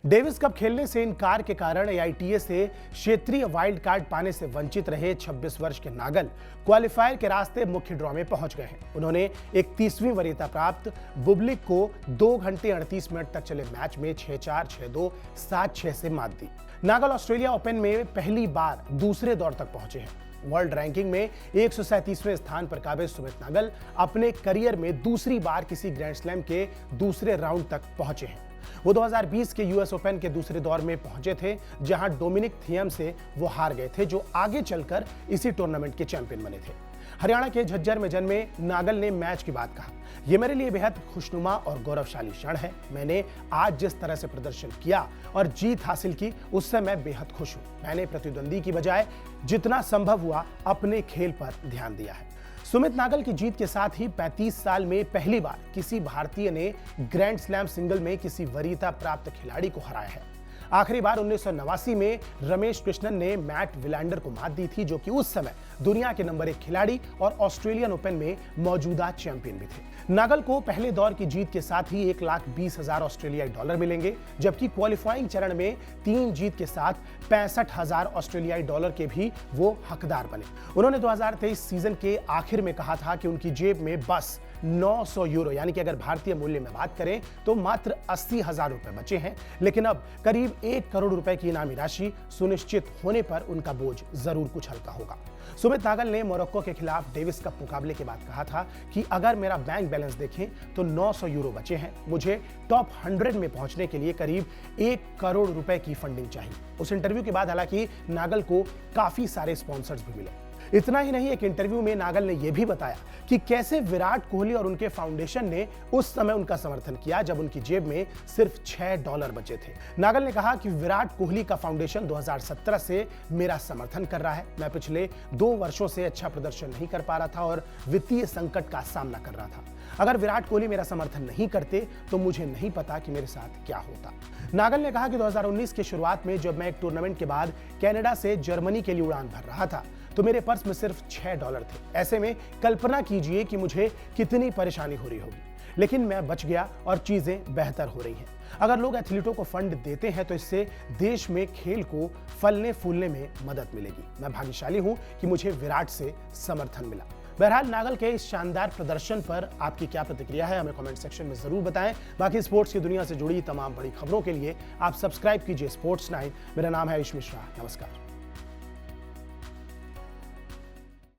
Davis cup खेलने से इनकार के कारण एआईटीए से क्षेत्रीय वाइल्ड कार्ड पाने से वंचित रहे 26 वर्ष के नागल क्वालिफायर के रास्ते मुख्य ड्रॉ में पहुंच गए हैं। उन्होंने 31वीं वरीयता प्राप्त बुबलिक को 2 घंटे 38 मिनट तक चले मैच में 6-4, 6-2, 7-6 से मात दी। नागल ऑस्ट्रेलिया ओपन में पहली बार दूसरे दौर तक पहुंचे हैं। वर्ल्ड रैंकिंग में 137वें स्थान पर काबिज सुमित नागल अपने करियर में दूसरी बार किसी ग्रैंड स्लैम के दूसरे राउंड तक पहुंचे हैं। वो 2020 के यूएस ओपन के दूसरे दौर में पहुंचे थे, जहां डोमिनिक थियम से वो हार गए थे, जो आगे चलकर इसी टूर्नामेंट के चैंपियन बने थे। हरियाणा के झज्जर में जन्मे नागल ने मैच की बात कहा, यह मेरे लिए बेहद खुशनुमा और गौरवशाली क्षण है। मैंने आज जिस तरह से प्रदर्शन किया और जीत हासिल की, उससे मैं बेहद खुश हूं। मैंने प्रतिद्वंदी की बजाय जितना संभव हुआ अपने खेल पर ध्यान दिया है। सुमित नागल की जीत के साथ ही 35 साल में पहली बार किसी भारतीय ने ग्रैंड स्लैम सिंगल में किसी वरीयता प्राप्त खिलाड़ी को हराया है। आखिरी बार 1989 में रमेश कृष्णन ने मैट विलांडर को मात दी थी, जो कि उस समय दुनिया के नंबर 1 खिलाड़ी और ऑस्ट्रेलियन ओपन में मौजूदा चैंपियन भी थे। नागल को पहले दौर की जीत के साथ ही 1,20,000 ऑस्ट्रेलियाई डॉलर मिलेंगे, जबकि क्वालिफाइंग चरण में 3 जीत के साथ 65,000 ऑस्ट्रेलियाई डॉलर के भी वो हकदार बने। उन्होंने 2023 सीजन के आखिर में कहा था कि उनकी जेब में बस 900 यूरो, यानी कि अगर भारतीय मूल्य में बात करें तो मात्र 80,000 रुपए बचे हैं, लेकिन अब करीब 1 करोड़ रुपए की इनामी राशि सुनिश्चित होने पर उनका बोझ जरूर कुछ हल्का होगा। सुमित नागल ने मोरक्को के खिलाफ डेविस कप मुकाबले के बाद कहा था कि अगर मेरा बैंक बैलेंस देखें तो 900 यूरो बचे हैं। मुझे टॉप 100 में पहुंचने के लिए करीब 1 करोड़ रुपए की फंडिंग चाहिए। उस इंटरव्यू के बाद हालांकि नागल को काफी सारे स्पॉन्सर्स भी मिले। इतना ही नहीं, एक इंटरव्यू में नागल ने यह भी बताया कि कैसे विराट कोहली और उनके फाउंडेशन ने उस समय उनका समर्थन किया जब उनकी जेब में सिर्फ $6 बचे थे। नागल ने कहा कि विराट कोहली का फाउंडेशन 2017 से मेरा समर्थन कर रहा है। मैं पिछले 2 वर्षों से अच्छा प्रदर्शन नहीं कर पा रहा था और वित्तीय संकट का सामना कर रहा था। अगर विराट कोहली मेरा समर्थन नहीं करते तो मुझे नहीं पता कि मेरे साथ क्या होता। नागल ने कहा कि 2019 की शुरुआत में जब मैं एक टूर्नामेंट के बाद कनाडा से जर्मनी के लिए उड़ान भर रहा था तो मेरे पर्स में सिर्फ $6 थे। ऐसे में कल्पना कीजिए कि मुझे कितनी परेशानी हो रही होगी, लेकिन मैं बच गया और चीजें बेहतर हो रही हैं। अगर लोग एथलीटों को फंड देते हैं तो इससे देश में खेल को फलने फूलने में मदद मिलेगी। मैं भाग्यशाली हूं कि मुझे विराट से समर्थन मिला। बहरहाल नागल के इस शानदार प्रदर्शन पर आपकी क्या प्रतिक्रिया है, हमें कमेंट सेक्शन में जरूर बताएं। बाकी स्पोर्ट्स की दुनिया से जुड़ी तमाम बड़ी खबरों के लिए आप सब्सक्राइब कीजिए स्पोर्ट्स 9। मेरा नाम है आयुष मिश्रा। नमस्कार।